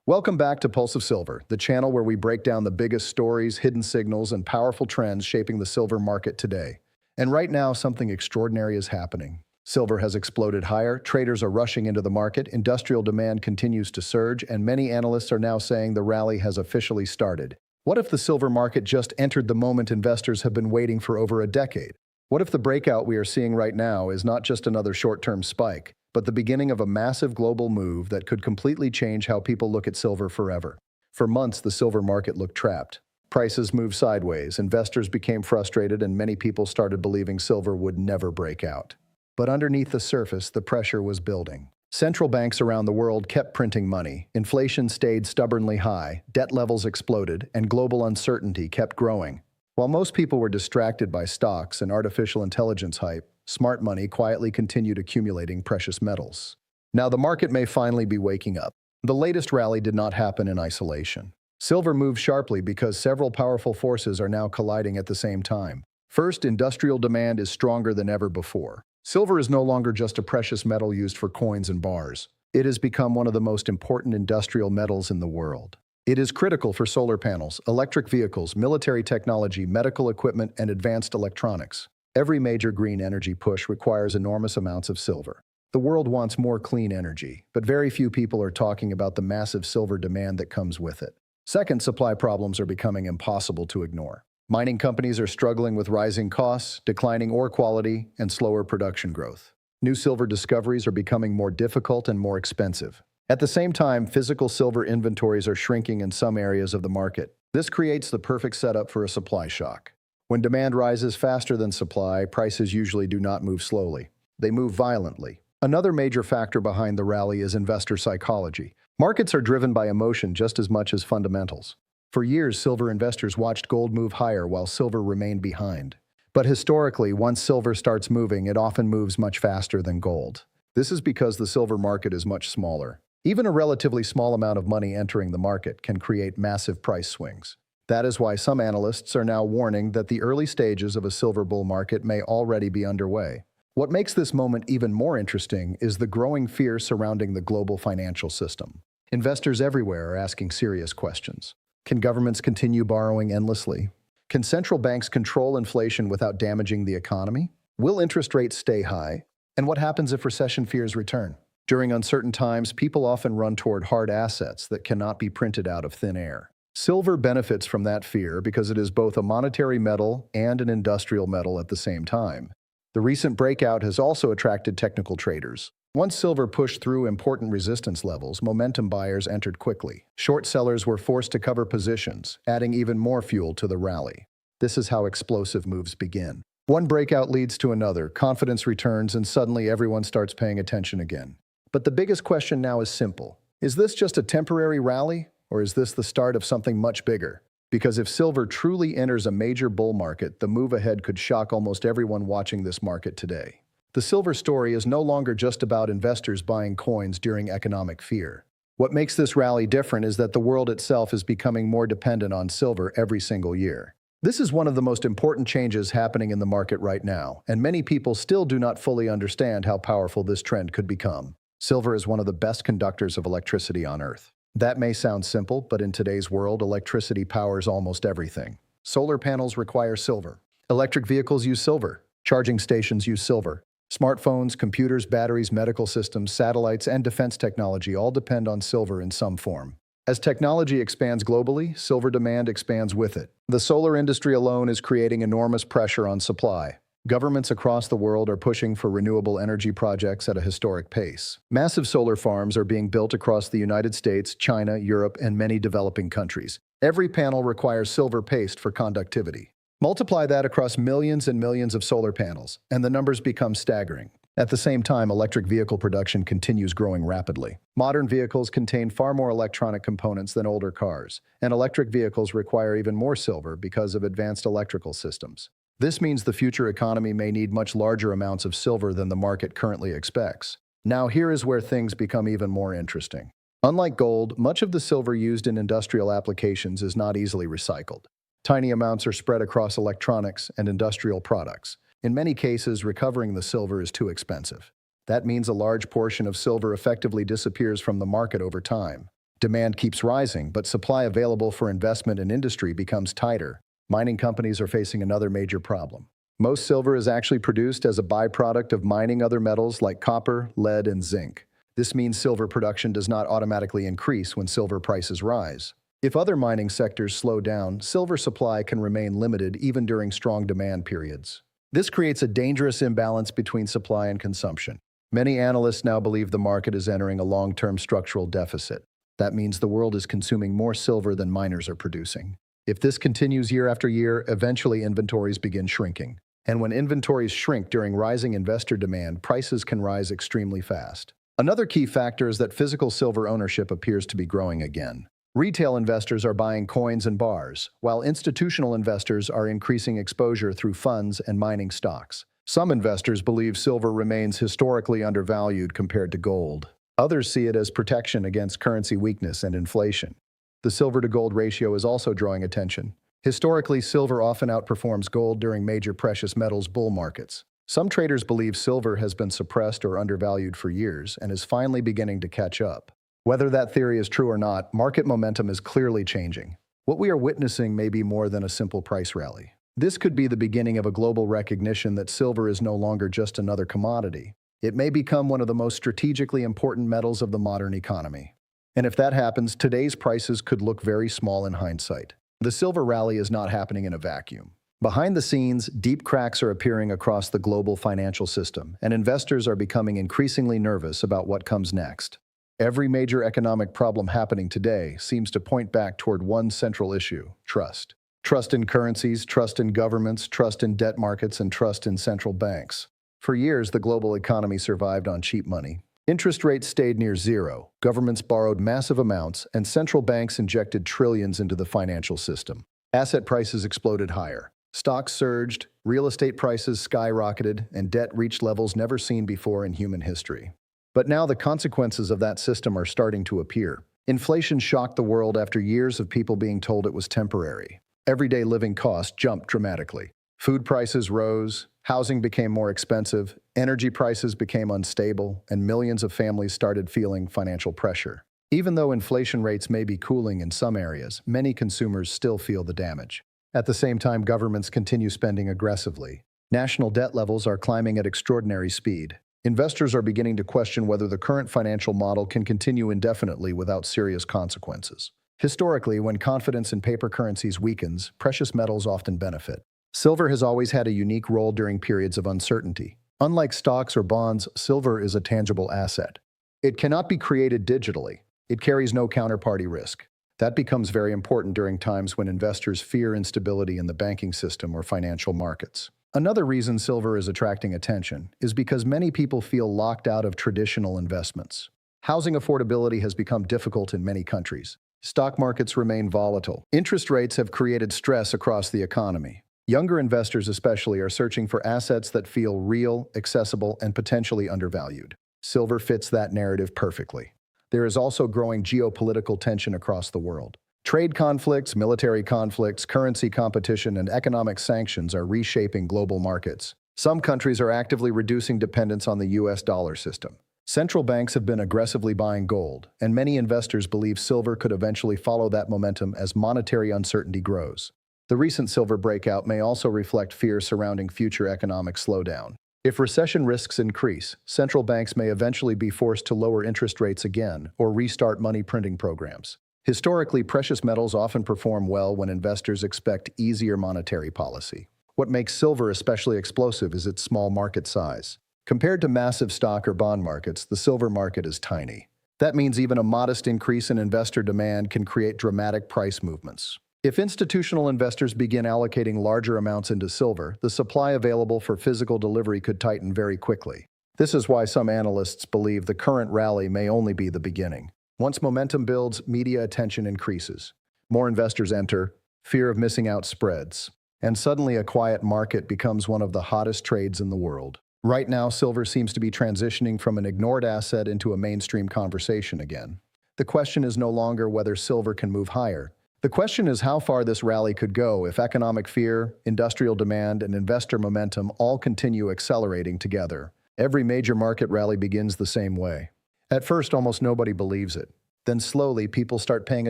Welcome back to Pulse of Silver, the channel where we break down the biggest stories, hidden signals, and powerful trends shaping the silver market today. And right now, something extraordinary is happening. Silver has exploded higher, traders are rushing into the market, industrial demand continues to surge, and many analysts are now saying the rally has officially started. What if the silver market just entered the moment investors have been waiting for over a decade? What if the breakout we are seeing right now is not just another short-term spike, but the beginning of a massive global move that could completely change how people look at silver forever? For months, the silver market looked trapped. Prices moved sideways, investors became frustrated, and many people started believing silver would never break out. But underneath the surface, the pressure was building. Central banks around the world kept printing money, inflation stayed stubbornly high, debt levels exploded, and global uncertainty kept growing. While most people were distracted by stocks and artificial intelligence hype, smart money quietly continued accumulating precious metals. Now the market may finally be waking up. The latest rally did not happen in isolation. Silver moved sharply because several powerful forces are now colliding at the same time. First, industrial demand is stronger than ever before. Silver is no longer just a precious metal used for coins and bars. It has become one of the most important industrial metals in the world. It is critical for solar panels, electric vehicles, military technology, medical equipment, and advanced electronics. Every major green energy push requires enormous amounts of silver. The world wants more clean energy, but very few people are talking about the massive silver demand that comes with it. Second, supply problems are becoming impossible to ignore. Mining companies are struggling with rising costs, declining ore quality, and slower production growth. New silver discoveries are becoming more difficult and more expensive. At the same time, physical silver inventories are shrinking in some areas of the market. This creates the perfect setup for a supply shock. When demand rises faster than supply, prices usually do not move slowly. They move violently. Another major factor behind the rally is investor psychology. Markets are driven by emotion just as much as fundamentals. For years, silver investors watched gold move higher while silver remained behind. But historically, once silver starts moving, it often moves much faster than gold. This is because the silver market is much smaller. Even a relatively small amount of money entering the market can create massive price swings. That is why some analysts are now warning that the early stages of a silver bull market may already be underway. What makes this moment even more interesting is the growing fear surrounding the global financial system. Investors everywhere are asking serious questions. Can governments continue borrowing endlessly? Can central banks control inflation without damaging the economy? Will interest rates stay high? And what happens if recession fears return? During uncertain times, people often run toward hard assets that cannot be printed out of thin air. Silver benefits from that fear because it is both a monetary metal and an industrial metal at the same time. The recent breakout has also attracted technical traders. Once silver pushed through important resistance levels, momentum buyers entered quickly. Short sellers were forced to cover positions, adding even more fuel to the rally. This is how explosive moves begin. One breakout leads to another, confidence returns, and suddenly everyone starts paying attention again. But the biggest question now is simple. Is this just a temporary rally, or is this the start of something much bigger? Because if silver truly enters a major bull market, the move ahead could shock almost everyone watching this market today. The silver story is no longer just about investors buying coins during economic fear. What makes this rally different is that the world itself is becoming more dependent on silver every single year. This is one of the most important changes happening in the market right now, and many people still do not fully understand how powerful this trend could become. Silver is one of the best conductors of electricity on Earth. That may sound simple, but in today's world, electricity powers almost everything. Solar panels require silver. Electric vehicles use silver. Charging stations use silver. Smartphones, computers, batteries, medical systems, satellites, and defense technology all depend on silver in some form. As technology expands globally, silver demand expands with it. The solar industry alone is creating enormous pressure on supply. Governments across the world are pushing for renewable energy projects at a historic pace. Massive solar farms are being built across the United States, China, Europe, and many developing countries. Every panel requires silver paste for conductivity. Multiply that across millions and millions of solar panels, and the numbers become staggering. At the same time, electric vehicle production continues growing rapidly. Modern vehicles contain far more electronic components than older cars, and electric vehicles require even more silver because of advanced electrical systems. This means the future economy may need much larger amounts of silver than the market currently expects. Now here is where things become even more interesting. Unlike gold, much of the silver used in industrial applications is not easily recycled. Tiny amounts are spread across electronics and industrial products. In many cases, recovering the silver is too expensive. That means a large portion of silver effectively disappears from the market over time. Demand keeps rising, but supply available for investment and industry becomes tighter. Mining companies are facing another major problem. Most silver is actually produced as a byproduct of mining other metals like copper, lead, and zinc. This means silver production does not automatically increase when silver prices rise. If other mining sectors slow down, silver supply can remain limited even during strong demand periods. This creates a dangerous imbalance between supply and consumption. Many analysts now believe the market is entering a long-term structural deficit. That means the world is consuming more silver than miners are producing. If this continues year after year, eventually inventories begin shrinking. And when inventories shrink during rising investor demand, prices can rise extremely fast. Another key factor is that physical silver ownership appears to be growing again. Retail investors are buying coins and bars, while institutional investors are increasing exposure through funds and mining stocks. Some investors believe silver remains historically undervalued compared to gold. Others see it as protection against currency weakness and inflation. The silver-to-gold ratio is also drawing attention. Historically, silver often outperforms gold during major precious metals bull markets. Some traders believe silver has been suppressed or undervalued for years and is finally beginning to catch up. Whether that theory is true or not, market momentum is clearly changing. What we are witnessing may be more than a simple price rally. This could be the beginning of a global recognition that silver is no longer just another commodity. It may become one of the most strategically important metals of the modern economy. And if that happens, today's prices could look very small in hindsight. The silver rally is not happening in a vacuum. Behind the scenes, deep cracks are appearing across the global financial system, and investors are becoming increasingly nervous about what comes next. Every major economic problem happening today seems to point back toward one central issue: trust. Trust in currencies, trust in governments, trust in debt markets, and trust in central banks. For years, the global economy survived on cheap money. Interest rates stayed near zero, governments borrowed massive amounts, and central banks injected trillions into the financial system. Asset prices exploded higher. Stocks surged, real estate prices skyrocketed, and debt reached levels never seen before in human history. But now the consequences of that system are starting to appear. Inflation shocked the world after years of people being told it was temporary. Everyday living costs jumped dramatically. Food prices rose, housing became more expensive, energy prices became unstable, and millions of families started feeling financial pressure. Even though inflation rates may be cooling in some areas, many consumers still feel the damage. At the same time, governments continue spending aggressively. National debt levels are climbing at extraordinary speed. Investors are beginning to question whether the current financial model can continue indefinitely without serious consequences. Historically, when confidence in paper currencies weakens, precious metals often benefit. Silver has always had a unique role during periods of uncertainty. Unlike stocks or bonds, silver is a tangible asset. It cannot be created digitally. It carries no counterparty risk. That becomes very important during times when investors fear instability in the banking system or financial markets. Another reason silver is attracting attention is because many people feel locked out of traditional investments. Housing affordability has become difficult in many countries. Stock markets remain volatile. Interest rates have created stress across the economy. Younger investors especially are searching for assets that feel real, accessible, and potentially undervalued. Silver fits that narrative perfectly. There is also growing geopolitical tension across the world. Trade conflicts, military conflicts, currency competition, and economic sanctions are reshaping global markets. Some countries are actively reducing dependence on the US dollar system. Central banks have been aggressively buying gold, and many investors believe silver could eventually follow that momentum as monetary uncertainty grows. The recent silver breakout may also reflect fear surrounding future economic slowdown. If recession risks increase, central banks may eventually be forced to lower interest rates again or restart money printing programs. Historically, precious metals often perform well when investors expect easier monetary policy. What makes silver especially explosive is its small market size. Compared to massive stock or bond markets, the silver market is tiny. That means even a modest increase in investor demand can create dramatic price movements. If institutional investors begin allocating larger amounts into silver, the supply available for physical delivery could tighten very quickly. This is why some analysts believe the current rally may only be the beginning. Once momentum builds, media attention increases. More investors enter, fear of missing out spreads, and suddenly a quiet market becomes one of the hottest trades in the world. Right now, silver seems to be transitioning from an ignored asset into a mainstream conversation again. The question is no longer whether silver can move higher. The question is how far this rally could go if economic fear, industrial demand, and investor momentum all continue accelerating together. Every major market rally begins the same way. At first, almost nobody believes it. Then slowly, people start paying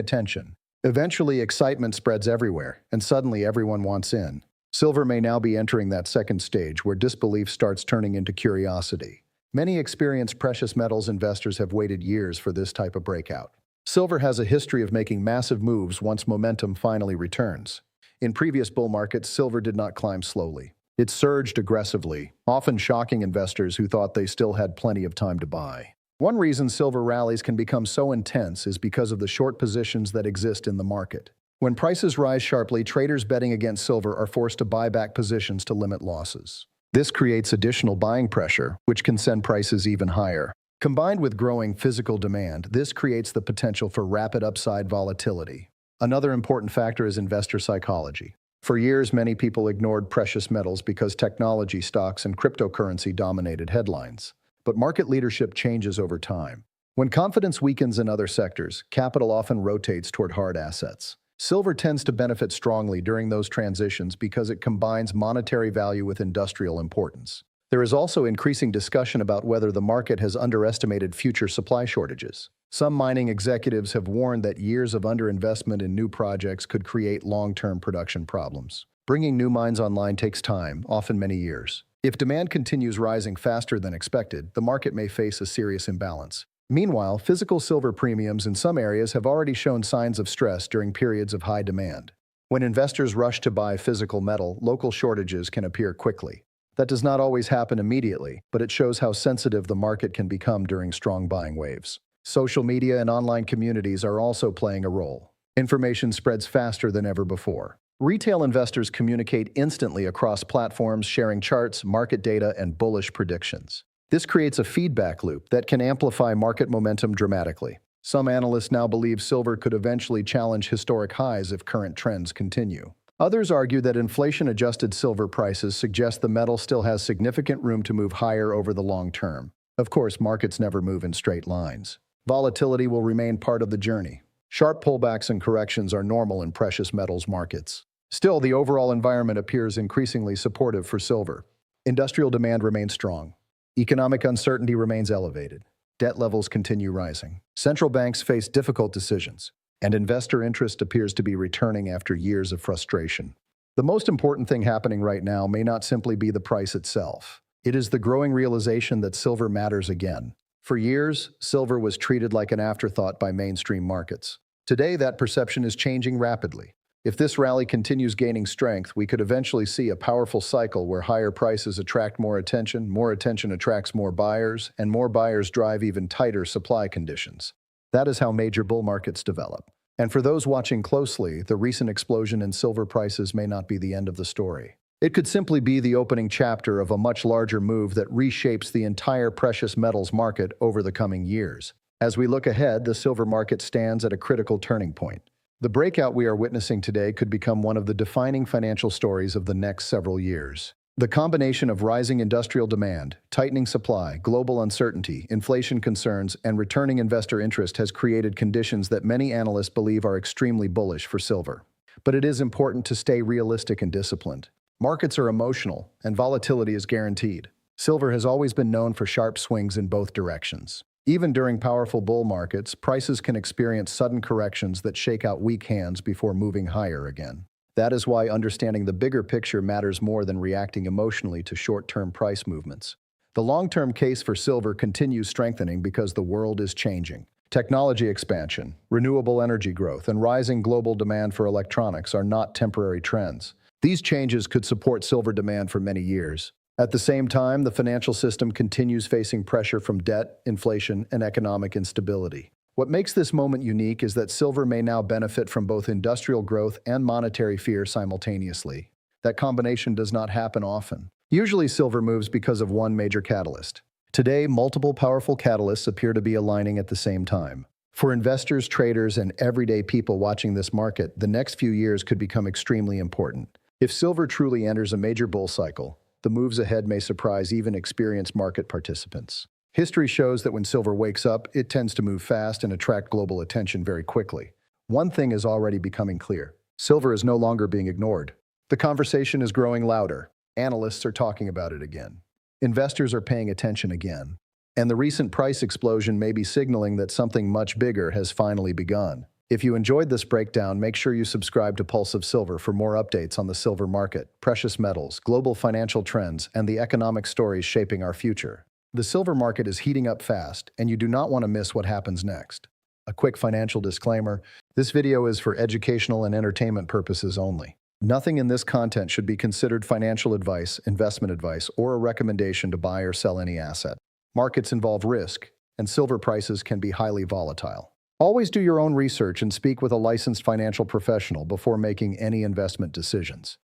attention. Eventually, excitement spreads everywhere, and suddenly everyone wants in. Silver may now be entering that second stage where disbelief starts turning into curiosity. Many experienced precious metals investors have waited years for this type of breakout. Silver has a history of making massive moves once momentum finally returns. In previous bull markets, silver did not climb slowly. It surged aggressively, often shocking investors who thought they still had plenty of time to buy. One reason silver rallies can become so intense is because of the short positions that exist in the market. When prices rise sharply, traders betting against silver are forced to buy back positions to limit losses. This creates additional buying pressure, which can send prices even higher. Combined with growing physical demand, this creates the potential for rapid upside volatility. Another important factor is investor psychology. For years, many people ignored precious metals because technology stocks and cryptocurrency dominated headlines. But market leadership changes over time. When confidence weakens in other sectors, capital often rotates toward hard assets. Silver tends to benefit strongly during those transitions because it combines monetary value with industrial importance. There is also increasing discussion about whether the market has underestimated future supply shortages. Some mining executives have warned that years of underinvestment in new projects could create long-term production problems. Bringing new mines online takes time, often many years. If demand continues rising faster than expected, the market may face a serious imbalance. Meanwhile, physical silver premiums in some areas have already shown signs of stress during periods of high demand. When investors rush to buy physical metal, local shortages can appear quickly. That does not always happen immediately, but it shows how sensitive the market can become during strong buying waves. Social media and online communities are also playing a role. Information spreads faster than ever before. Retail investors communicate instantly across platforms, sharing charts, market data, and bullish predictions. This creates a feedback loop that can amplify market momentum dramatically. Some analysts now believe silver could eventually challenge historic highs if current trends continue. Others argue that inflation-adjusted silver prices suggest the metal still has significant room to move higher over the long term. Of course, markets never move in straight lines. Volatility will remain part of the journey. Sharp pullbacks and corrections are normal in precious metals markets. Still, the overall environment appears increasingly supportive for silver. Industrial demand remains strong. Economic uncertainty remains elevated. Debt levels continue rising. Central banks face difficult decisions, and investor interest appears to be returning after years of frustration. The most important thing happening right now may not simply be the price itself. It is the growing realization that silver matters again. For years, silver was treated like an afterthought by mainstream markets. Today, that perception is changing rapidly. If this rally continues gaining strength, we could eventually see a powerful cycle where higher prices attract more attention attracts more buyers, and more buyers drive even tighter supply conditions. That is how major bull markets develop. And for those watching closely, the recent explosion in silver prices may not be the end of the story. It could simply be the opening chapter of a much larger move that reshapes the entire precious metals market over the coming years. As we look ahead, the silver market stands at a critical turning point. The breakout we are witnessing today could become one of the defining financial stories of the next several years. The combination of rising industrial demand, tightening supply, global uncertainty, inflation concerns, and returning investor interest has created conditions that many analysts believe are extremely bullish for silver. But it is important to stay realistic and disciplined. Markets are emotional, and volatility is guaranteed. Silver has always been known for sharp swings in both directions. Even during powerful bull markets, prices can experience sudden corrections that shake out weak hands before moving higher again. That is why understanding the bigger picture matters more than reacting emotionally to short-term price movements. The long-term case for silver continues strengthening because the world is changing. Technology expansion, renewable energy growth, and rising global demand for electronics are not temporary trends. These changes could support silver demand for many years. At the same time, the financial system continues facing pressure from debt, inflation, and economic instability. What makes this moment unique is that silver may now benefit from both industrial growth and monetary fear simultaneously. That combination does not happen often. Usually, silver moves because of one major catalyst. Today, multiple powerful catalysts appear to be aligning at the same time. For investors, traders, and everyday people watching this market, the next few years could become extremely important. If silver truly enters a major bull cycle, the moves ahead may surprise even experienced market participants. History shows that when silver wakes up, it tends to move fast and attract global attention very quickly. One thing is already becoming clear. Silver is no longer being ignored. The conversation is growing louder. Analysts are talking about it again. Investors are paying attention again. and the recent price explosion may be signaling that something much bigger has finally begun. If you enjoyed this breakdown, make sure you subscribe to Pulse of Silver for more updates on the silver market, precious metals, global financial trends, and the economic stories shaping our future. The silver market is heating up fast, and you do not want to miss what happens next. A quick financial disclaimer: this video is for educational and entertainment purposes only. Nothing in this content should be considered financial advice, investment advice, or a recommendation to buy or sell any asset. Markets involve risk, and silver prices can be highly volatile. Always do your own research and speak with a licensed financial professional before making any investment decisions.